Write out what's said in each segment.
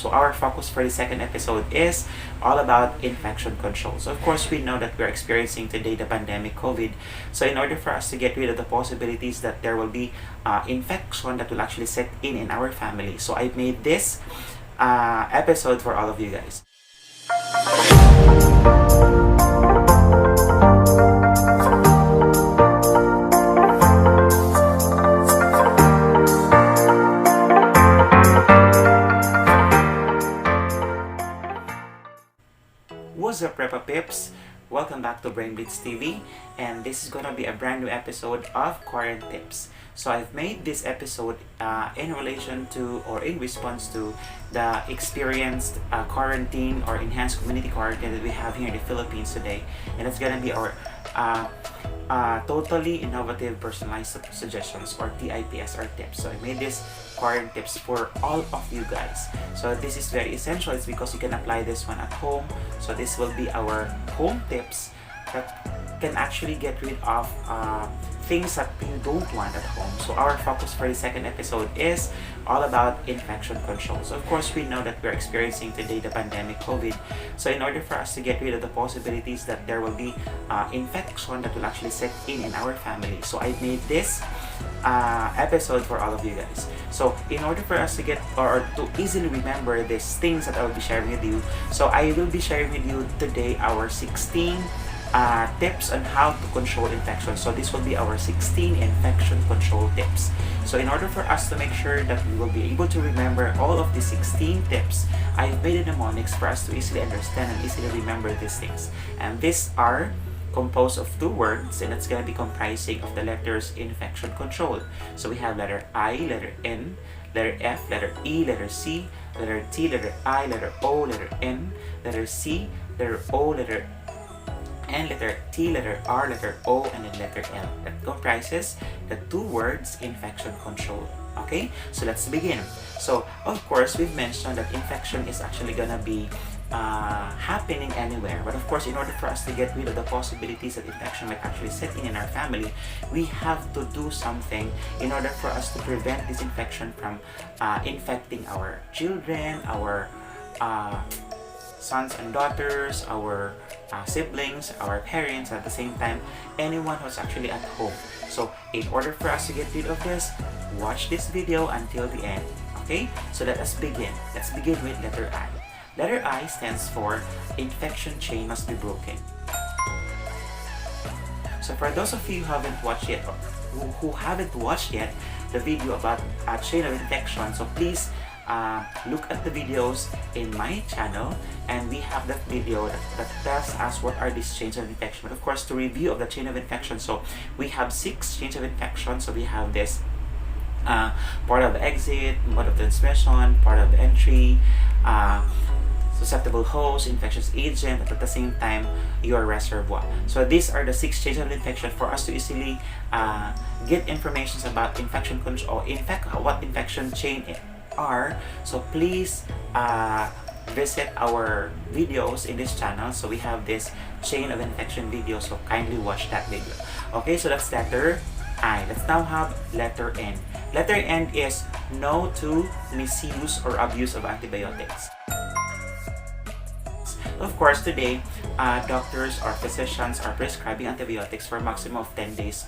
So our focus for the second episode is all about infection control. So of course, we know that we're experiencing today the pandemic COVID. So in order for us to get rid of the possibilities that there will be infection that will actually set in our family, so I made this episode for all of you guys. What's up, Pips? Welcome back to Brain Blitz TV, and this is gonna be a brand new episode of Quaran-Tips. So I've made this episode in relation to or in response to the experienced quarantine or enhanced community quarantine that we have here in the Philippines today, and it's gonna be our totally innovative personalized suggestions, or TIPS, or tips. So I made this Quaran tips for all of you guys. So this is very essential. It's because you can apply this one at home. So this will be our home tips that can actually get rid of things that you don't want at home. So our focus for the second episode is all about infection control. So of course, we know that we're experiencing today the pandemic COVID. So in order for us to get rid of the possibilities that there will be infection that will actually set in our family, so I made this episode for all of you guys. So in order for us to get or to easily remember these things that I will be sharing with you, so I will be sharing with you today our 16 tips on how to control infection. So this will be our 16 infection control tips. So in order for us to make sure that we will be able to remember all of the 16 tips, I've made mnemonics for us to easily understand and easily remember these things. And these are composed of two words, and it's going to be comprising of the letters infection control. So we have letter I, letter N, letter F, letter E, letter C, letter T, letter I, letter O, letter N, letter C, letter O, letter N, letter T, letter R, letter O, and then letter L. That comprises the two words infection control. Okay, so let's begin. So of course, we've mentioned that infection is actually gonna be happening anywhere, but of course, in order for us to get rid of the possibilities that infection might actually set in our family, we have to do something in order for us to prevent this infection from infecting our children, our sons and daughters, our siblings, our parents, at the same time, anyone who's actually at home. So in order for us to get rid of this, watch this video until the end. Okay, so let us begin. Let's begin with letter I. Letter I stands for infection chain must be broken. So for those of you who haven't watched yet, or who haven't watched yet the video about chain of infection, so please look at the videos in my channel, and we have that video that tells us what are these chains of infection. But of course, to review of the chain of infection, so we have 6 chains of infection. So we have this part of the exit, mode of transmission, part of the entry, susceptible host, infectious agent, but at the same time, your reservoir. So these are the 6 chains of infection for us to easily get information about infection control, or what infection chain are. So please visit our videos in this channel. So we have this chain of infection video, so kindly watch that video. Okay, so that's letter I. Let's now have letter N. Letter N is no to misuse or abuse of antibiotics. Of course, today, doctors or physicians are prescribing antibiotics for a maximum of 10 days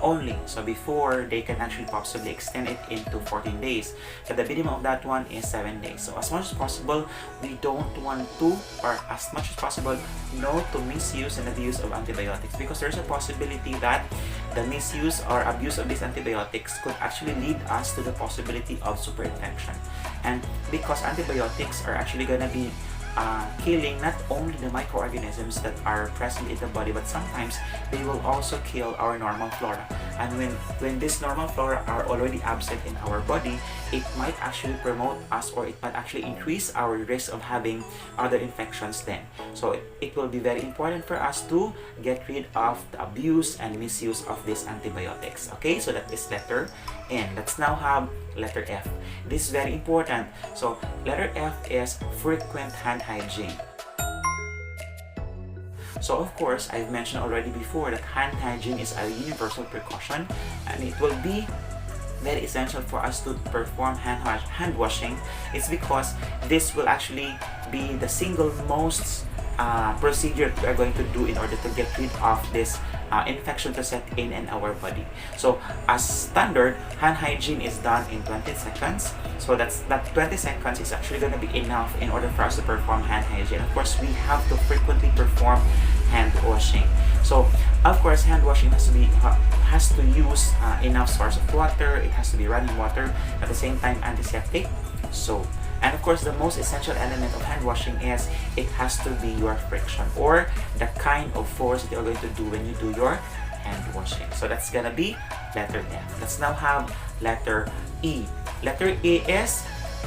only. So before, they can actually possibly extend it into 14 days. But the minimum of that one is 7 days. So as much as possible, we don't want to, or as much as possible, no to misuse and abuse of antibiotics, because there's a possibility that the misuse or abuse of these antibiotics could actually lead us to the possibility of superinfection. And because antibiotics are actually going to be killing not only the microorganisms that are present in the body, but sometimes they will also kill our normal flora. And when this normal flora are already absent in our body, it might actually promote us, or it might actually increase our risk of having other infections then. So it will be very important for us to get rid of the abuse and misuse of these antibiotics. Okay, so that is letter N. Let's now have letter F. This is very important. So letter F is frequent hand hygiene. So of course, I've mentioned already before that hand hygiene is a universal precaution, and it will be very essential for us to perform hand washing is because this will actually be the single most procedure we are going to do in order to get rid of this infection to set in our body. So as standard, hand hygiene is done in 20 seconds. So that 20 seconds is actually going to be enough in order for us to perform hand hygiene. Of course, we have to frequently perform hand washing. So of course, hand washing has to use enough source of water. It has to be running water, at the same time antiseptic, soap. And of course, the most essential element of hand washing is it has to be your friction, or the kind of force that you're going to do when you do your hand washing. So that's gonna be letter F. Let's now have letter E. Letter E is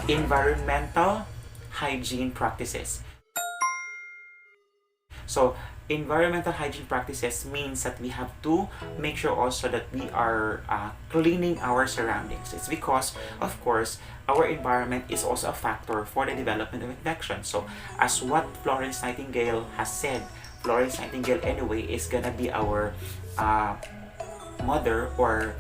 environmental hygiene practices. So environmental hygiene practices means that we have to make sure also that we are cleaning our surroundings. It's because, of course, our environment is also a factor for the development of infection. So as what Florence Nightingale has said, Florence Nightingale anyway is gonna be our mother or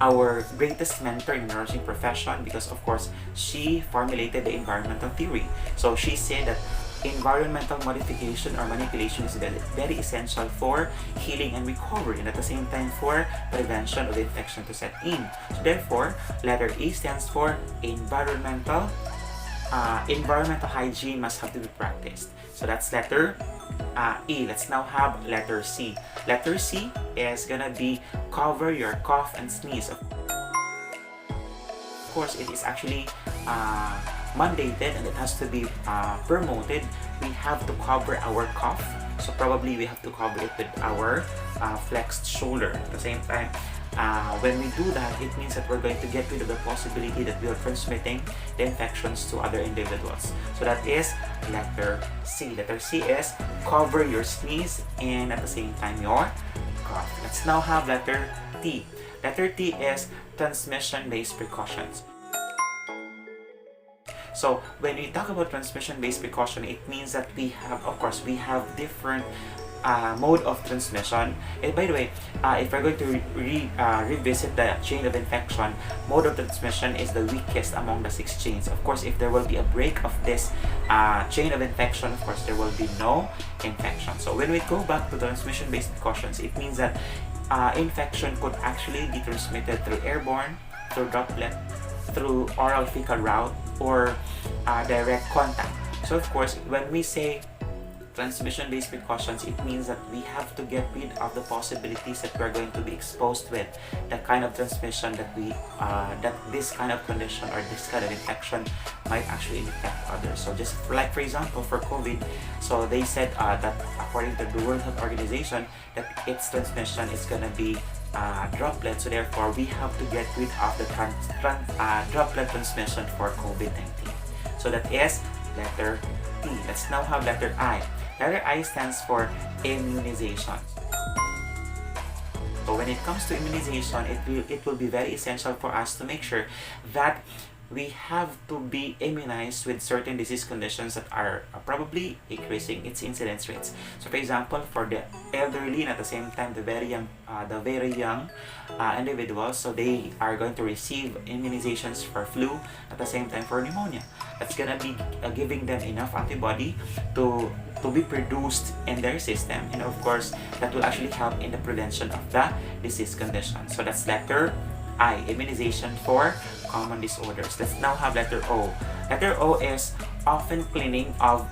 our greatest mentor in the nursing profession, because of course she formulated the environmental theory. So she said that environmental modification or manipulation is very essential for healing and recovery, and at the same time for prevention of infection to set in. So therefore, letter E stands for environmental hygiene must have to be practiced. So that's letter E. Let's now have letter C. Letter C is gonna be cover your cough and sneeze. Of course, it is actually mandated and it has to be promoted. We have to cover our cough, so probably we have to cover it with our flexed shoulder. At the same time, when we do that, it means that we're going to get rid of the possibility that we are transmitting the infections to other individuals. So that is letter C. Letter C is cover your sneeze and at the same time your cough. Let's now have letter T. Letter T is transmission-based precautions. So when we talk about transmission-based precaution, it means that we have, of course, we have different mode of transmission. And by the way, if we're going to revisit the chain of infection, mode of transmission is the weakest among the 6 chains. Of course, if there will be a break of this chain of infection, of course, there will be no infection. So when we go back to transmission-based precautions, it means that infection could actually be transmitted through airborne, through droplet, through oral fecal route, or direct contact. So of course, when we say transmission-based precautions, it means that we have to get rid of the possibilities that we're going to be exposed with the kind of transmission that that this kind of condition or this kind of infection might actually infect others. So just like for example for COVID, so they said that according to the World Health Organization that its transmission is going to be droplet, so therefore we have to get rid of the droplet transmission for COVID-19. So that is letter T. Let's now have letter I. Letter I stands for immunization. So when it comes to immunization, it will be very essential for us to make sure that we have to be immunized with certain disease conditions that are probably increasing its incidence rates. So for example, for the elderly and at the same time the very young individuals, so they are going to receive immunizations for flu at the same time for pneumonia. That's gonna be giving them enough antibody to be produced in their system, and of course that will actually help in the prevention of the disease condition. So that's letter I, immunization for common disorders. Let's now have letter O. Letter O is often cleaning of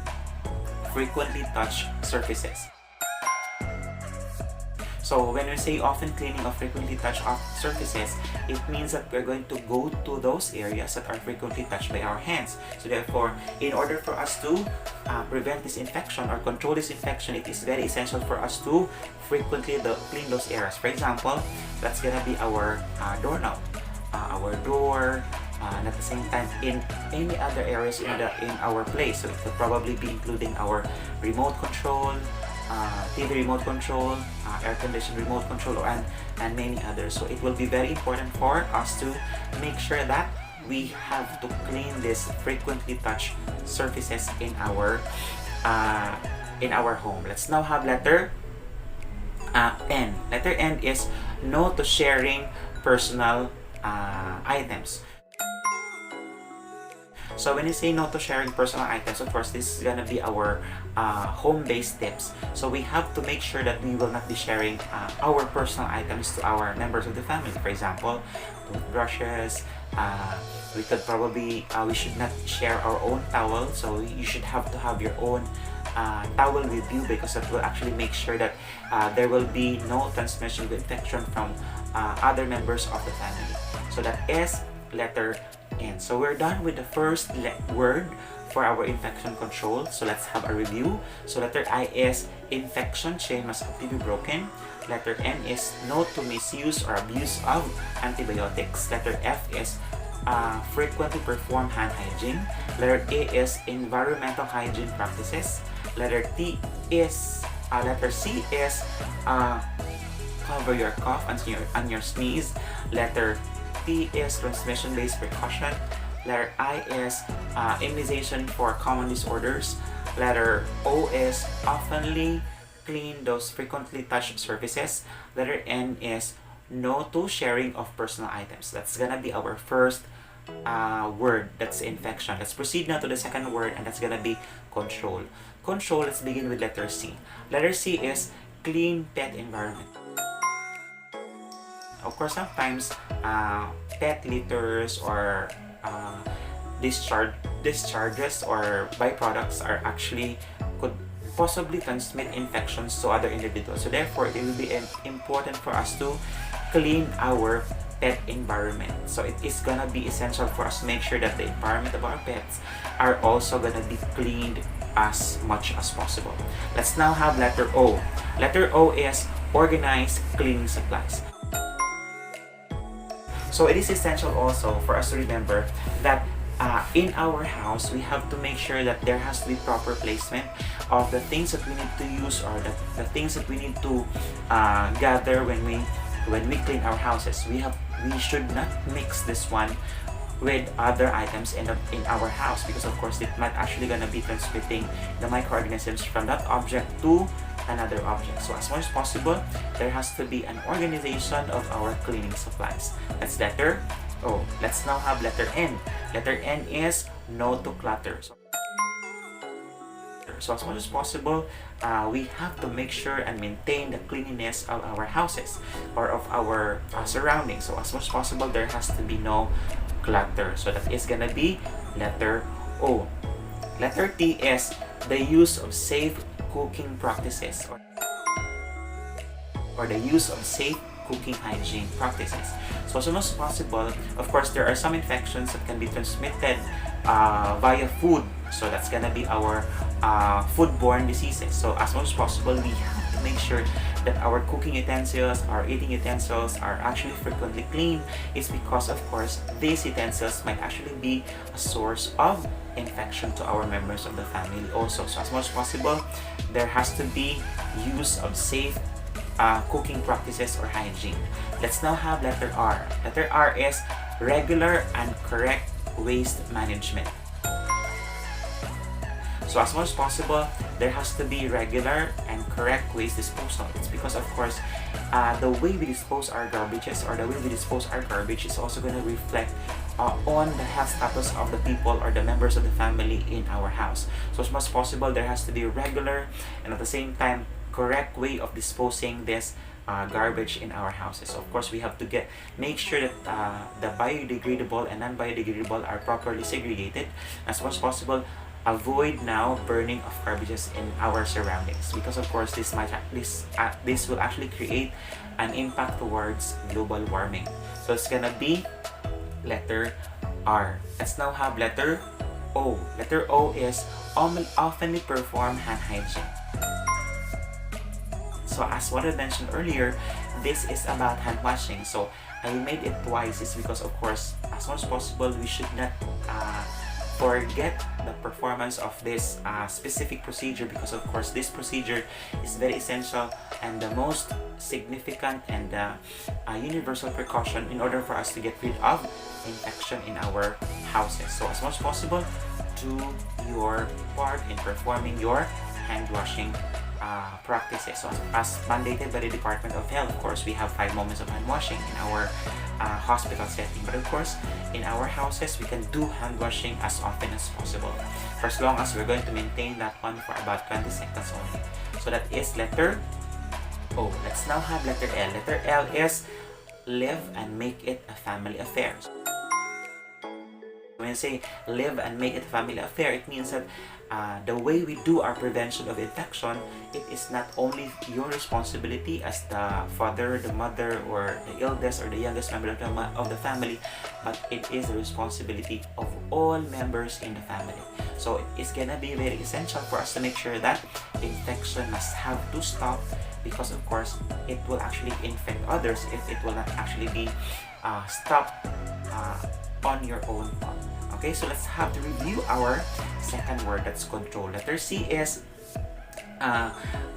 frequently touched surfaces. So when we say often cleaning of frequently touched surfaces, it means that we're going to go to those areas that are frequently touched by our hands. So therefore, in order for us to prevent this infection or control this infection, it is very essential for us to frequently clean those areas. For example, that's gonna be our doorknob, our door, and at the same time in any other areas in our place. So it could probably be including our remote control, TV remote control, air condition remote control, and many others. So it will be very important for us to make sure that we have to clean these frequently touched surfaces in our home. Let's now have letter N. Letter N is no to sharing personal items. So when you say no to sharing personal items, of course, this is gonna be our home-based tips. So we have to make sure that we will not be sharing our personal items to our members of the family. For example, toothbrushes. We could probably, we should not share our own towel. So you should have to have your own towel with you, because it will actually make sure that there will be no transmission of infection from other members of the family. So that is letter N. So we're done with the first word for our infection control. So let's have a review. So letter I is infection chain must be broken. Letter N is no to misuse or abuse of antibiotics. Letter F is frequently perform hand hygiene. Letter A is environmental hygiene practices. Letter C is cover your cough and your sneeze. Letter T is transmission-based precaution. Letter I is immunization for common disorders. Letter O is oftenly clean those frequently touched surfaces. Letter N is no to sharing of personal items. That's gonna be our first word, that's infection. Let's proceed now to the second word, and that's gonna be control. Control, let's begin with letter C. Letter C is clean pet environment. Of course, sometimes pet litters or discharges or byproducts are actually could possibly transmit infections to other individuals. So therefore, it will be important for us to clean our pet environment. So it is gonna be essential for us to make sure that the environment of our pets are also gonna be cleaned as much as possible. Let's now have letter O. Letter O is organized cleaning supplies. So it is essential also for us to remember that in our house, we have to make sure that there has to be proper placement of the things that we need to use, or the things that we need to gather when we clean our houses. We should not mix this one with other items in our house, because of course it might actually gonna be transmitting the microorganisms from that object to another object. So as much as possible, there has to be an organization of our cleaning supplies. That's letter O. Let's now have letter N. Letter N is no to clutter. So as much as possible, we have to make sure and maintain the cleanliness of our houses or of our surroundings. So as much as possible, there has to be no clutter. So that is gonna be letter O. Letter T is the use of safe cooking practices or the use of safe cooking hygiene practices. So as much as possible, of course, there are some infections that can be transmitted via food. So that's gonna be our foodborne diseases. So as much as possible, we have to make sure that our cooking utensils, our eating utensils are actually frequently cleaned. It's because, of course, these utensils might actually be a source of infection to our members of the family also. So as much as possible, there has to be use of safe cooking practices or hygiene. Let's now have letter R. Letter R is regular and correct waste management. So as much as possible, there has to be regular and correct waste disposal. It's because, of course, the way we dispose our garbages or the way we dispose our garbage is also going to reflect on the health status of the people or the members of the family in our house. So as much as possible, there has to be regular and at the same time correct way of disposing this garbage in our houses. So of course, we have to make sure that the biodegradable and non-biodegradable are properly segregated. As much as possible, avoid now burning of garbages in our surroundings, because of course this will actually create an impact towards global warming. So it's gonna be letter R. Let's now have letter O. Letter O is oftenly perform hand hygiene. So as what I mentioned earlier, this is about hand washing. So I made it twice. It's because, of course, as much as possible, we should not forget the performance of this specific procedure, because of course this procedure is very essential and the most significant and universal precaution in order for us to get rid of infection in our houses. So as much as possible, do your part in performing your hand washing practices. So as mandated by the Department of Health, of course, we have 5 moments of hand washing in our hospital setting. But of course, in our houses, we can do hand washing as often as possible, for as long as we're going to maintain that one for about 20 seconds only. So that is letter O. Let's now have letter L. Letter L is live and make it a family affair. When you say live and make it a family affair, it means that the way we do our prevention of infection, it is not only your responsibility as the father, the mother, or the eldest or the youngest member of the family, but it is the responsibility of all members in the family. So it is gonna be very essential for us to make sure that infection must have to stop, because of course it will actually infect others if it will not actually be stopped on your own part. Okay, so let's have to review our second word, that's control. Letter C is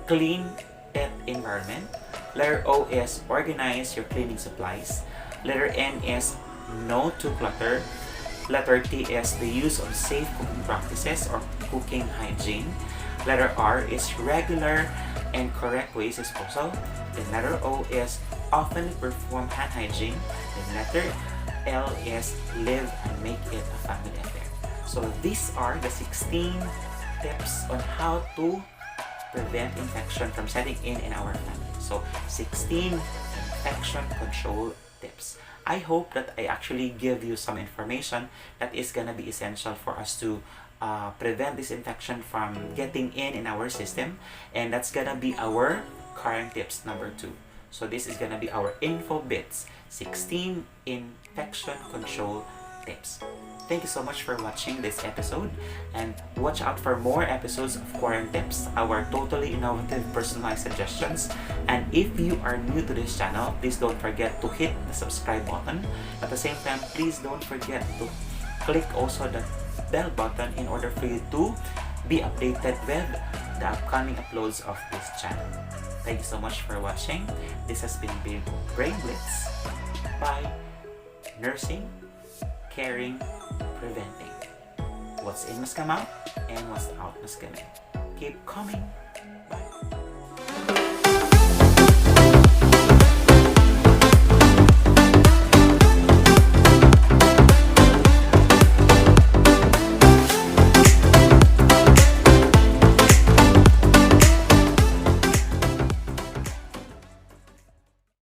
clean it environment. Letter O is organize your cleaning supplies. Letter N is no to clutter. Letter T is the use of safe cooking practices or cooking hygiene. Letter R is regular and correct waste disposal. Then letter O is often perform hand hygiene. Then letter L is live and make it a family affair. So these are the 16 tips on how to prevent infection from setting in our family. So 16 infection control tips. I hope that I actually give you some information that is gonna be essential for us to prevent this infection from getting in our system, and that's gonna be our current tips number 2. So this is gonna be our info bits, 16 infection control tips. Thank you so much for watching this episode, and watch out for more episodes of Quaran-Tips, our totally innovative personalized suggestions. And if you are new to this channel, please don't forget to hit the subscribe button. At the same time, please don't forget to click also the bell button in order for you to be updated with the upcoming uploads of this channel. Thank you so much for watching. This has been Brain Blitz by Nursing, Caring, Preventing. What's in must come out, and what's out must come in. Keep coming.